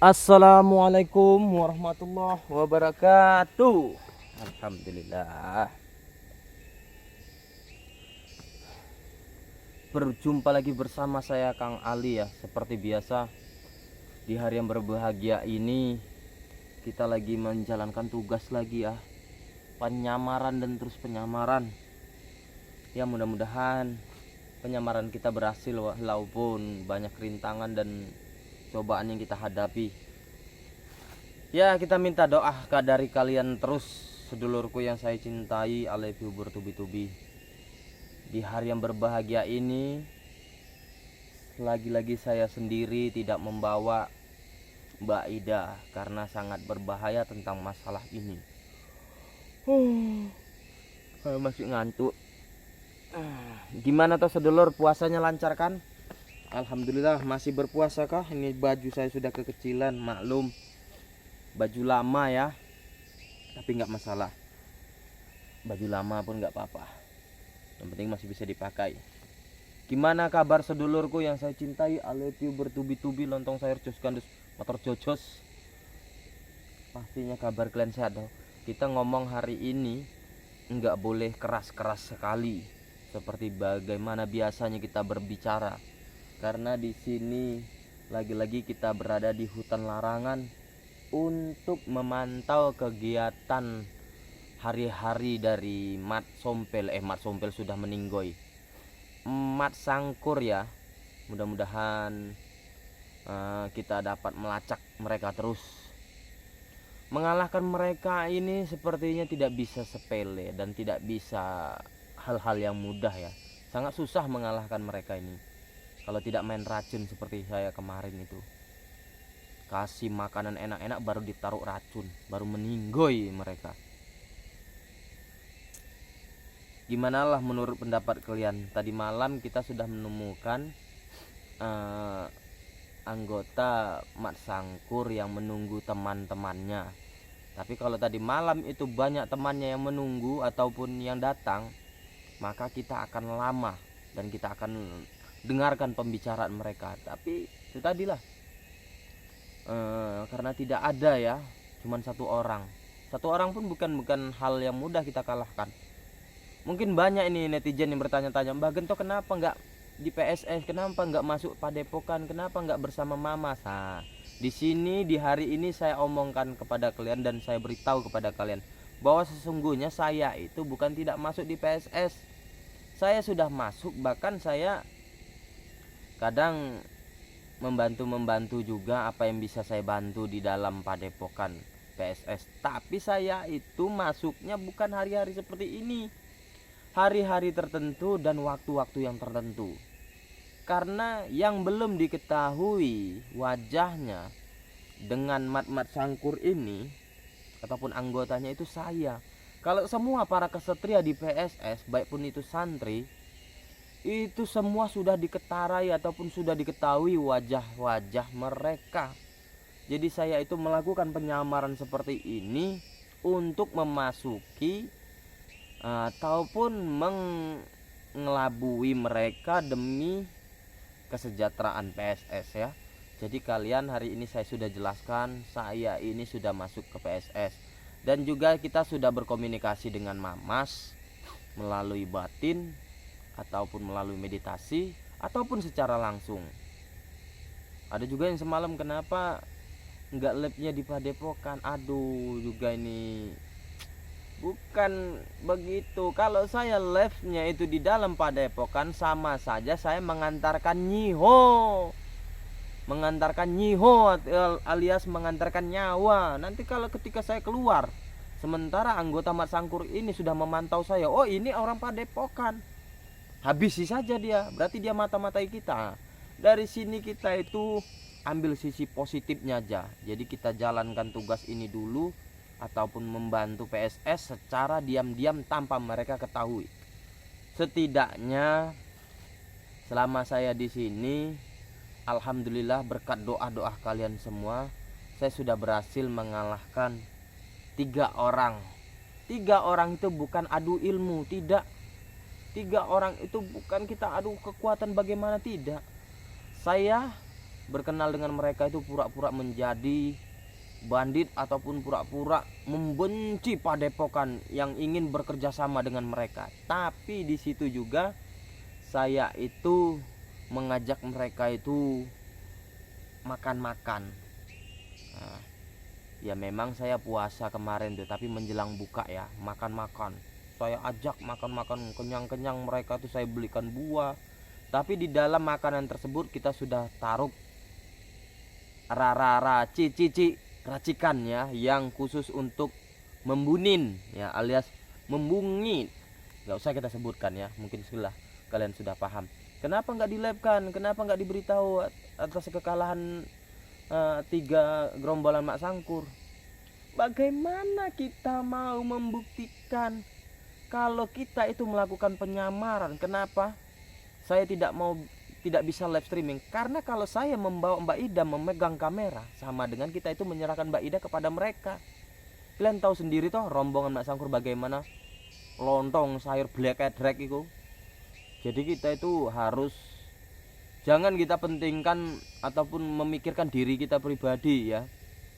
Assalamualaikum warahmatullahi wabarakatuh. Alhamdulillah. Berjumpa lagi bersama saya Kang Ali ya. Seperti biasa di hari yang berbahagia ini kita lagi menjalankan tugas lagi ya. Penyamaran dan terus penyamaran. Ya mudah-mudahan penyamaran kita berhasil walaupun banyak rintangan dan cobaan yang kita hadapi. Ya, kita minta doa dari kalian terus, sedulurku yang saya cintai, I love you bertubi-tubi. Di hari yang berbahagia ini, lagi-lagi saya sendiri tidak membawa Mbak Ida karena sangat berbahaya tentang masalah ini. Saya masih ngantuk. Gimana toh sedulur, puasanya lancar kan? Alhamdulillah. Masih berpuasa kah? Ini baju saya sudah kekecilan, maklum. Baju lama ya, tapi nggak masalah. Baju lama pun nggak apa-apa, yang penting masih bisa dipakai. Gimana kabar sedulurku yang saya cintai, I love you bertubi-tubi, lontong sayur jos gandus motor jojos. Pastinya kabar kalian sehat dong. Kita ngomong hari ini nggak boleh keras-keras sekali seperti bagaimana biasanya kita berbicara, karena di sini lagi-lagi kita berada di hutan larangan untuk memantau kegiatan hari-hari dari Mat Sompel. Mat Sompel sudah meninggoy. Mat Sangkur ya. Mudah-mudahan kita dapat melacak mereka terus. Mengalahkan mereka ini sepertinya tidak bisa sepele dan tidak bisa hal-hal yang mudah ya. Sangat susah mengalahkan mereka ini kalau tidak main racun seperti saya kemarin itu. Kasih makanan enak-enak baru ditaruh racun, baru meninggoy mereka. Gimana lah menurut pendapat kalian? Tadi malam kita sudah menemukan anggota Mat Sangkur yang menunggu teman-temannya. Tapi kalau tadi malam itu banyak temannya yang menunggu ataupun yang datang, maka kita akan lama dan kita akan dengarkan pembicaraan mereka. Tapi itu tadilah, karena tidak ada ya, cuman satu orang pun bukan hal yang mudah kita kalahkan. Mungkin banyak ini netizen yang bertanya-tanya, Mbak Gento kenapa nggak di PSS, kenapa nggak masuk Padepokan, kenapa nggak bersama Mama. Nah, di sini di hari ini saya omongkan kepada kalian dan saya beritahu kepada kalian bahwa sesungguhnya saya itu bukan tidak masuk di PSS. Saya sudah masuk, bahkan saya kadang membantu juga apa yang bisa saya bantu di dalam Padepokan PSS. Tapi saya itu masuknya bukan hari-hari seperti ini, hari-hari tertentu dan waktu-waktu yang tertentu. Karena yang belum diketahui wajahnya dengan Mat Sangkur ini ataupun anggotanya itu saya. Kalau semua para kesatria di PSS, baik pun itu santri, itu semua sudah diketarai ataupun sudah diketahui wajah-wajah mereka. Jadi saya itu melakukan penyamaran seperti ini untuk memasuki ataupun mengelabui mereka demi kesejahteraan PSS ya. Jadi kalian, hari ini saya sudah jelaskan, saya ini sudah masuk ke PSS. Dan juga kita sudah berkomunikasi dengan Mamas melalui batin ataupun melalui meditasi ataupun secara langsung. Ada juga yang semalam kenapa nggak labnya di Padepokan. Aduh, juga ini bukan begitu. Kalau saya live-nya itu di dalam Padepokan, sama saja saya mengantarkan nyiho alias mengantarkan nyawa. Nanti kalau ketika saya keluar, sementara anggota Mat Sangkur ini sudah memantau saya, oh ini orang Padepokan, habisi saja dia, berarti dia mata-matai kita. Dari sini kita itu ambil sisi positifnya aja. Jadi kita jalankan tugas ini dulu ataupun membantu PSS secara diam-diam tanpa mereka ketahui. Setidaknya selama saya di sini, alhamdulillah berkat doa-doa kalian semua, saya sudah berhasil mengalahkan 3 orang. 3 orang itu bukan adu ilmu, tidak. 3 orang itu bukan kita adu kekuatan bagaimana, tidak. Saya berkenal dengan mereka itu pura-pura menjadi bandit ataupun pura-pura membenci Padepokan yang ingin bekerja sama dengan mereka. Tapi di situ juga saya itu mengajak mereka itu makan-makan. Nah, ya memang saya puasa kemarin tuh, tapi menjelang buka ya makan-makan. Saya ajak makan-makan kenyang-kenyang, mereka tuh saya belikan buah. Tapi di dalam makanan tersebut kita sudah taruh rara-rara cici racikan ya, yang khusus untuk membunin ya, alias membungit. Nggak usah kita sebutkan ya, mungkin sudah kalian sudah paham. Kenapa nggak dilabkan? Kenapa nggak diberitahu atas kekalahan 3 gerombolan Mak Sangkur? Bagaimana kita mau membuktikan kalau kita itu melakukan penyamaran? Kenapa saya tidak bisa live streaming? Karena kalau saya membawa Mbak Ida memegang kamera, sama dengan kita itu menyerahkan Mbak Ida kepada mereka. Kalian tahu sendiri toh rombongan Mak Sangkur bagaimana, lontong sayur black drag itu. Jadi kita itu harus, jangan kita pentingkan ataupun memikirkan diri kita pribadi ya.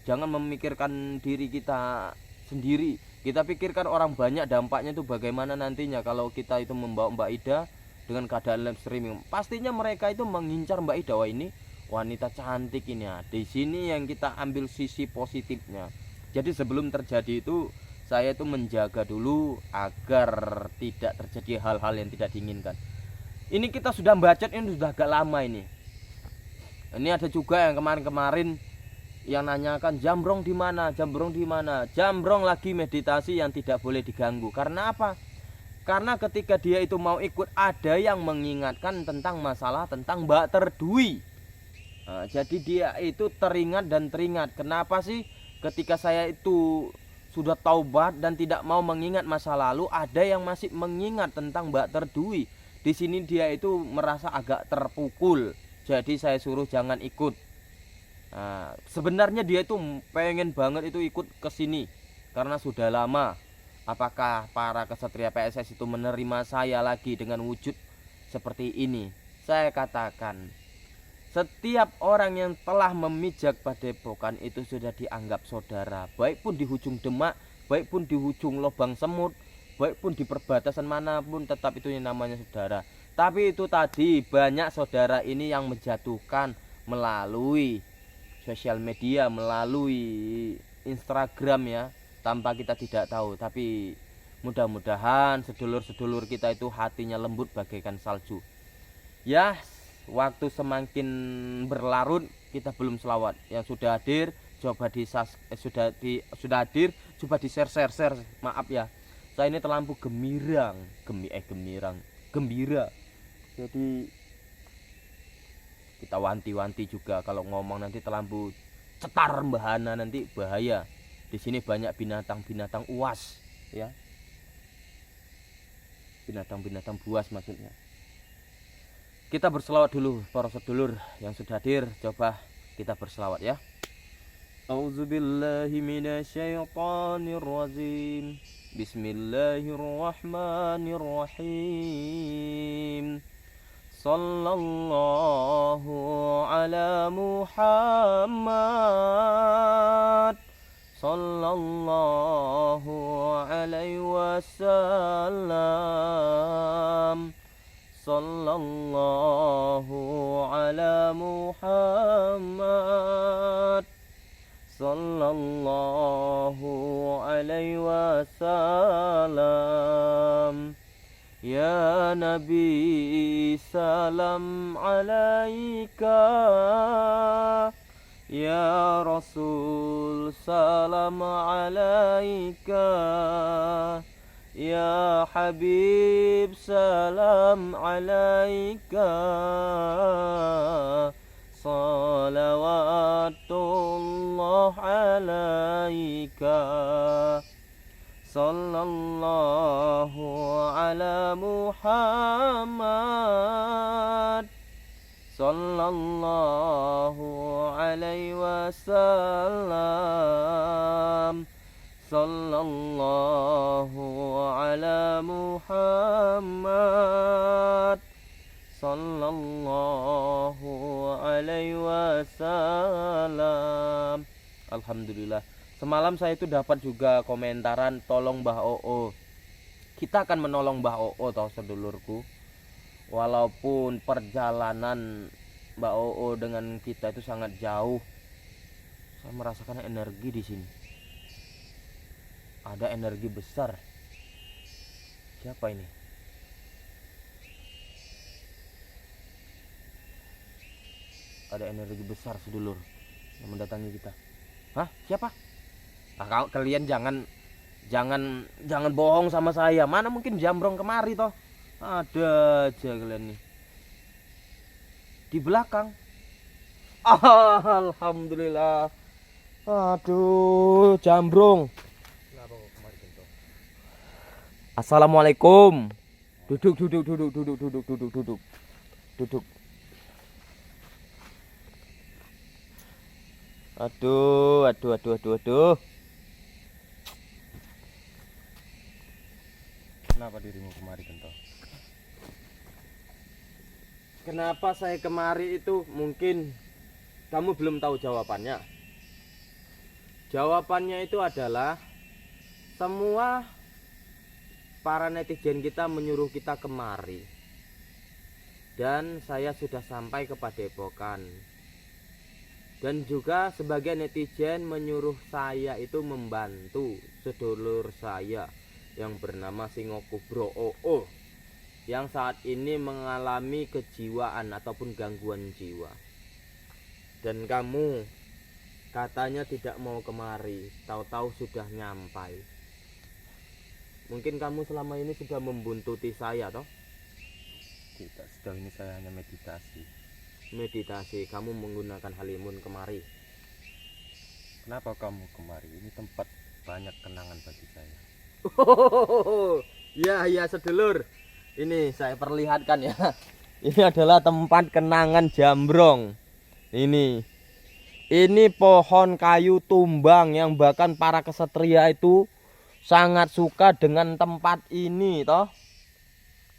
Jangan memikirkan diri kita sendiri. Kita pikirkan orang banyak, dampaknya itu bagaimana nantinya kalau kita itu membawa Mbak Ida dengan keadaan live streaming. Pastinya mereka itu mengincar Mbak Ida. Wah, ini wanita cantik ini ya. Di sini yang kita ambil sisi positifnya. Jadi sebelum terjadi itu saya itu menjaga dulu agar tidak terjadi hal-hal yang tidak diinginkan. Ini kita sudah bacot, ini sudah agak lama ini. Ini ada juga yang kemarin-kemarin yang nanyakan Jambrong di mana, Jambrong di mana. Jambrong lagi meditasi yang tidak boleh diganggu. Karena apa? Karena ketika dia itu mau ikut, ada yang mengingatkan tentang masalah tentang Mbak Terdui. Nah, jadi dia itu teringat dan teringat. Kenapa sih ketika saya itu sudah taubat dan tidak mau mengingat masa lalu, ada yang masih mengingat tentang Mbak Terdui. Di sini dia itu merasa agak terpukul. Jadi saya suruh jangan ikut. Nah, sebenarnya dia itu pengen banget itu ikut ke sini karena sudah lama. Apakah para kesatria PSS itu menerima saya lagi dengan wujud seperti ini? Saya katakan, setiap orang yang telah memijak Padepokan itu sudah dianggap saudara. Baik pun di ujung Demak, baik pun di ujung Lobang Semut, baik pun di perbatasan manapun, tetap itu yang namanya saudara. Tapi itu tadi banyak saudara ini yang menjatuhkan melalui sosial media, melalui Instagram ya, tanpa kita tidak tahu. Tapi mudah-mudahan sedulur-sedulur kita itu hatinya lembut bagaikan salju ya. Waktu semakin berlarut kita belum selawat. Yang sudah hadir coba sudah hadir coba di share. Maaf ya, saya ini terlampau gembira. Jadi kita wanti-wanti juga kalau ngomong nanti terlampau cetar bahana, nanti bahaya. Di sini banyak binatang-binatang uas ya, binatang-binatang buas maksudnya. Kita berselawat dulu para sedulur yang sudah hadir. Coba kita berselawat ya. Auzubillahi minasyaitonirrajim. Bismillahirrahmanirrahim. Sallallahu ala Muhammad, sallallahu alaihi wasallam, sallallahu ala Muhammad, sallallahu alaihi wasallam. Ya Nabi salam alaika, ya Rasul salam alaika, ya Habib salam alaika, salawatullah alaika. Sallallahu ala Muhammad, sallallahu alaihi wasallam, sallallahu ala Muhammad, sallallahu alaihi wasallam. Alhamdulillah. Semalam saya itu dapat juga komentaran tolong Mbah Oo. Kita akan menolong Mbah Oo toh sedulurku. Walaupun perjalanan Mbak Oo dengan kita itu sangat jauh, saya merasakan energi di sini. Ada energi besar. Siapa ini? Ada energi besar sedulur yang mendatangi kita. Hah? Siapa? Ah, kalian jangan bohong sama saya. Mana mungkin Jambrong kemari toh? Ada aja kalian nih. Di belakang. Alhamdulillah. Aduh, Jambrong. Assalamualaikum. Duduk. Aduh. Kenapa dirimu kemari, Gento? Kenapa saya kemari itu mungkin kamu belum tahu jawabannya. Jawabannya itu adalah semua para netizen kita menyuruh kita kemari. Dan saya sudah sampai ke Padepokan. Dan juga sebagian netizen menyuruh saya itu membantu sedulur saya yang bernama Singokubro Oo, yang saat ini mengalami kejiwaan ataupun gangguan jiwa. Dan kamu katanya tidak mau kemari, tahu-tahu sudah nyampai. Mungkin kamu selama ini sudah membuntuti saya toh? Tidak, sejauh ini saya hanya meditasi. Meditasi, kamu menggunakan halimun kemari. Kenapa kamu kemari? Ini tempat banyak kenangan bagi saya. Ya sedulur. Ini saya perlihatkan ya. Ini adalah tempat kenangan Jambrong. Ini pohon kayu tumbang yang bahkan para kesatria itu sangat suka dengan tempat ini toh.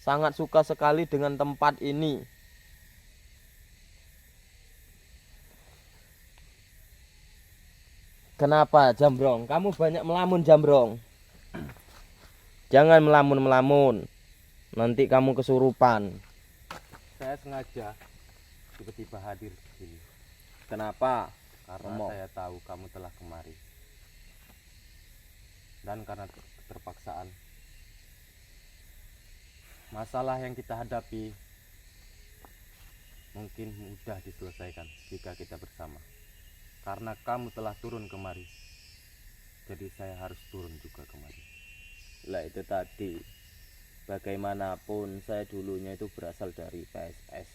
Sangat suka sekali dengan tempat ini. Kenapa Jambrong? Kamu banyak melamun Jambrong. Jangan melamun. Nanti kamu kesurupan. Saya sengaja tiba-tiba hadir di sini. Kenapa? Karena saya tahu kamu telah kemari. Dan karena keterpaksaan. Masalah yang kita hadapi mungkin mudah diselesaikan jika kita bersama. Karena kamu telah turun kemari, jadi saya harus turun juga kemari. Lah itu tadi, bagaimanapun saya dulunya itu berasal dari PSS.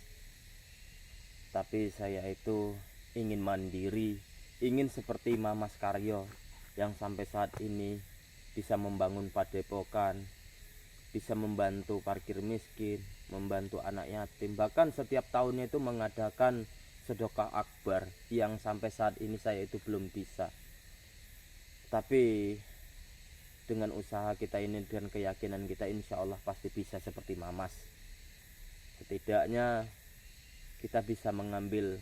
Tapi saya itu ingin mandiri, ingin seperti Mamas Karyo yang sampai saat ini bisa membangun padepokan, bisa membantu parkir miskin, membantu anak yatim. Bahkan setiap tahunnya itu mengadakan sedekah akbar yang sampai saat ini saya itu belum bisa. Tapi dengan usaha kita ini dan keyakinan kita, insya Allah pasti bisa seperti Mamas. Setidaknya kita bisa mengambil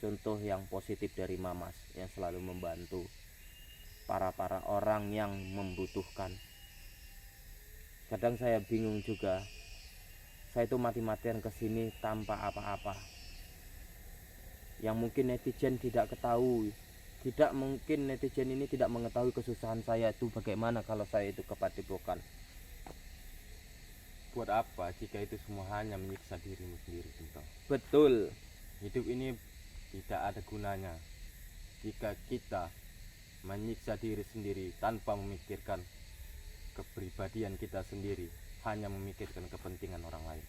contoh yang positif dari Mamas yang selalu membantu para orang yang membutuhkan. Kadang saya bingung juga, saya itu mati-matian kesini tanpa apa-apa, yang mungkin netizen tidak ketahui. Tidak mungkin netizen ini tidak mengetahui kesusahan saya itu bagaimana kalau saya itu ke Padepokan. Buat apa jika itu semua hanya menyiksa dirimu sendiri, Gento? Betul. Hidup ini tidak ada gunanya jika kita menyiksa diri sendiri tanpa memikirkan kepribadian kita sendiri, hanya memikirkan kepentingan orang lain.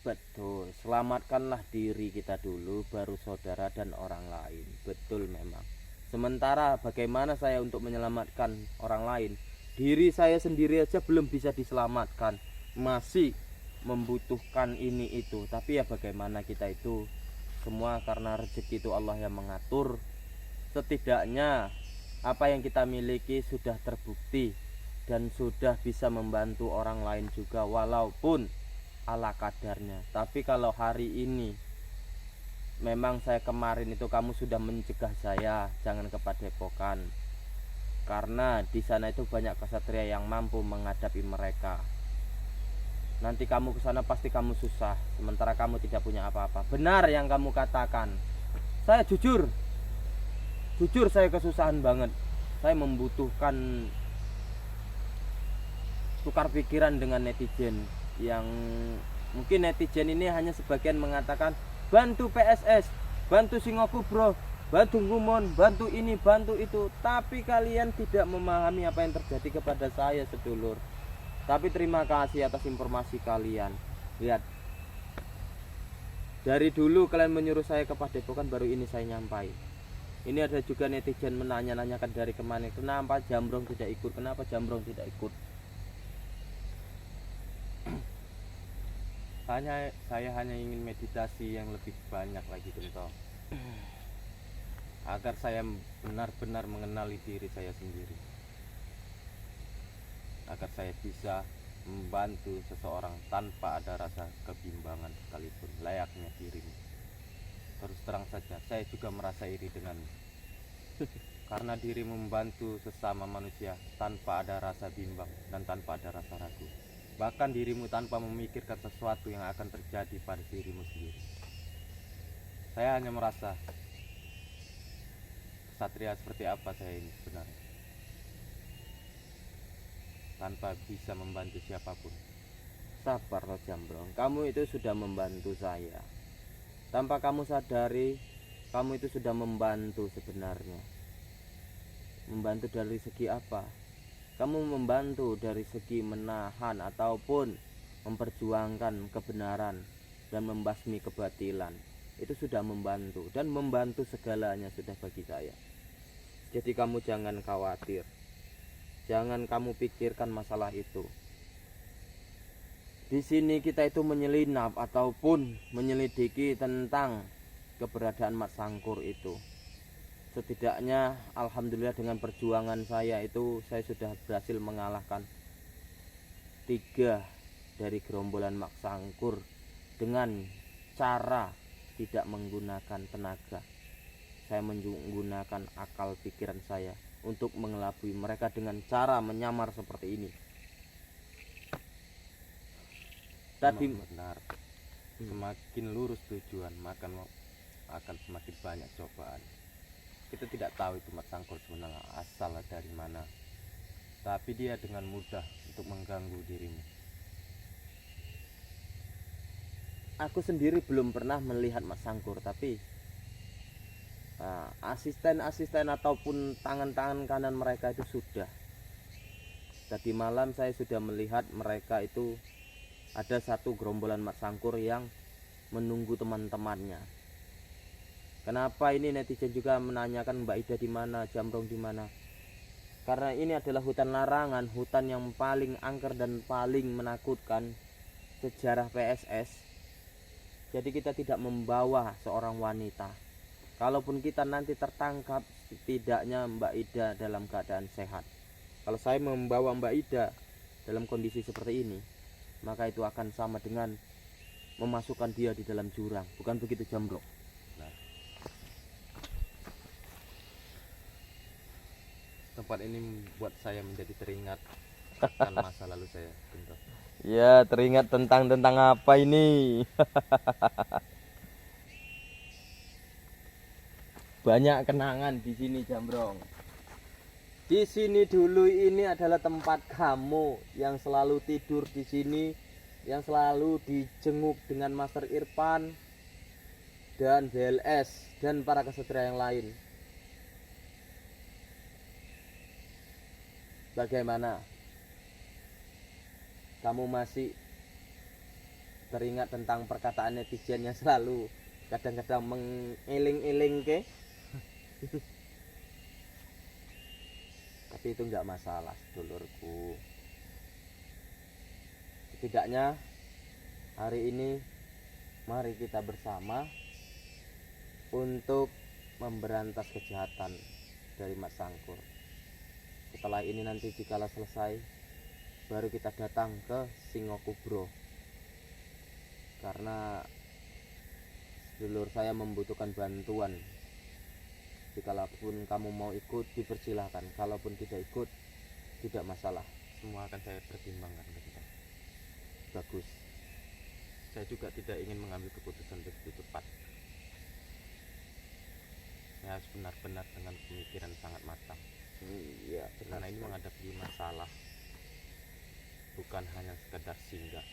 Betul, selamatkanlah diri kita dulu, baru saudara dan orang lain. Betul memang. Sementara bagaimana saya untuk menyelamatkan orang lain? Diri saya sendiri aja belum bisa diselamatkan, masih membutuhkan ini itu. Tapi ya bagaimana kita itu, semua karena rezeki itu Allah yang mengatur. Setidaknya apa yang kita miliki sudah terbukti dan sudah bisa membantu orang lain juga, walaupun ala kadarnya. Tapi kalau hari ini memang saya kemarin itu kamu sudah mencegah saya jangan ke Padepokan, karena di sana itu banyak kesatria yang mampu menghadapi mereka. Nanti kamu ke sana pasti kamu susah, sementara kamu tidak punya apa-apa. Benar yang kamu katakan. Saya jujur saya kesusahan banget. Saya membutuhkan tukar pikiran dengan netizen, yang mungkin netizen ini hanya sebagian mengatakan bantu PSS, bantu Singokubro, bantu Ngumon, bantu ini, bantu itu. Tapi kalian tidak memahami apa yang terjadi kepada saya, sedulur. Tapi terima kasih atas informasi kalian. Lihat, dari dulu kalian menyuruh saya ke Padepokan, baru ini saya nyampai. Ini ada juga netizen menanya-nanyakan dari kemana, kenapa Jambrong tidak ikut, kenapa Jambrong tidak ikut. Saya hanya ingin meditasi yang lebih banyak lagi, Gento, agar saya benar-benar mengenali diri saya sendiri, agar saya bisa membantu seseorang tanpa ada rasa kebimbangan sekalipun, layaknya dirimu. Terus terang saja, saya juga merasa iri denganmu, karena dirimu membantu sesama manusia tanpa ada rasa bimbang dan tanpa ada rasa ragu. Bahkan dirimu tanpa memikirkan sesuatu yang akan terjadi pada dirimu sendiri. Saya hanya merasa kesatria seperti apa saya ini sebenarnya, tanpa bisa membantu siapapun. Sabarlah Jambrong, kamu itu sudah membantu saya. Tanpa kamu sadari, kamu itu sudah membantu sebenarnya. Membantu dari segi apa? Kamu membantu dari segi menahan ataupun memperjuangkan kebenaran dan membasmi kebatilan. Itu sudah membantu, dan membantu segalanya sudah bagi saya. Jadi kamu jangan khawatir, jangan kamu pikirkan masalah itu. Di sini kita itu menyelinap ataupun menyelidiki tentang keberadaan Mat Sangkur itu. Setidaknya alhamdulillah dengan perjuangan saya itu saya sudah berhasil mengalahkan 3 dari gerombolan Mat Sangkur dengan cara tidak menggunakan tenaga. Saya menggunakan akal pikiran saya untuk mengelabui mereka dengan cara menyamar seperti ini. Tadi benar, semakin lurus tujuan maka akan semakin banyak cobaan. Kita tidak tahu itu Mat Sangkur sebenarnya asal dari mana, tapi dia dengan mudah untuk mengganggu dirimu. aku sendiri belum pernah melihat Mat Sangkur, tapi asisten-asisten ataupun tangan-tangan kanan mereka itu sudah. Tadi malam saya sudah melihat mereka itu ada satu gerombolan Mat Sangkur yang menunggu teman-temannya. Kenapa ini netizen juga menanyakan Mbak Ida di mana, Jambrong di mana? Karena ini adalah hutan larangan, hutan yang paling angker dan paling menakutkan sejarah PSS. Jadi kita tidak membawa seorang wanita. Kalaupun kita nanti tertangkap, setidaknya Mbak Ida dalam keadaan sehat. Kalau saya membawa Mbak Ida dalam kondisi seperti ini, maka itu akan sama dengan memasukkan dia di dalam jurang. Bukan begitu Jambrong? Nah, tempat ini membuat saya menjadi teringat akan masa lalu saya, Gento. Ya, teringat tentang apa ini? Banyak kenangan di sini Jambrong. Di sini dulu ini adalah tempat kamu yang selalu tidur di sini, yang selalu dijenguk dengan Master Irfan dan BLS dan para kesatria yang lain. Bagaimana? Kamu masih teringat tentang perkataan netizen yang selalu kadang-kadang mengeling-eling ke? Tapi itu enggak masalah, sedulurku. Setidaknya hari ini mari kita bersama untuk memberantas kejahatan dari Mat Sangkur. Setelah ini nanti jikalau selesai, baru kita datang ke Singokubro. karena sedulur saya membutuhkan bantuan. Jikalaupun kamu mau ikut, dipersilahkan. Kalaupun tidak ikut, tidak masalah. Semua akan saya pertimbangkan. Bagus. Saya juga tidak ingin mengambil keputusan begitu cepat. Saya harus benar-benar dengan pemikiran sangat matang. Iya, Karena ini menghadapi masalah, bukan hanya sekedar singgah.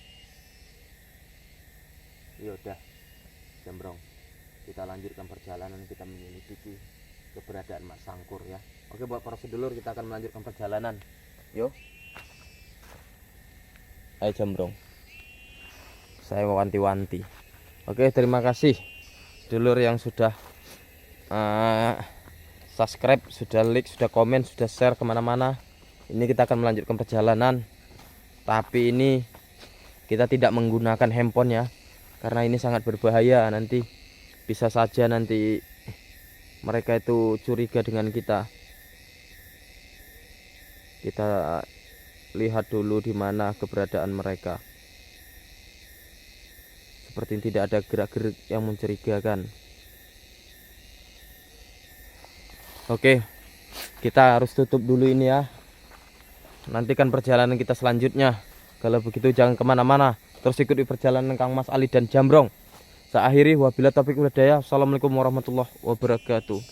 Yaudah, Jambrong, kita lanjutkan perjalanan, kita menyelidiki keberadaan Mak Sangkur ya. Oke, buat para sedulur, kita akan melanjutkan perjalanan. Yo. Ayo Jambrong, saya mau wanti-wanti. Oke, terima kasih sedulur yang sudah subscribe, sudah like, sudah komen, sudah share kemana-mana. Ini kita akan melanjutkan perjalanan, tapi ini kita tidak menggunakan handphone ya, karena ini sangat berbahaya. Nanti bisa saja nanti mereka itu curiga dengan kita. Kita lihat dulu di mana keberadaan mereka. Seperti tidak ada gerak-gerik yang mencurigakan. Oke, kita harus tutup dulu ini ya. Nantikan perjalanan kita selanjutnya. Kalau begitu jangan kemana-mana, terus ikuti perjalanan Kang Mas Ali dan Jambrong. Saya akhiri, wabillahi taufiq wal hidayah. Assalamualaikum warahmatullahi wabarakatuh.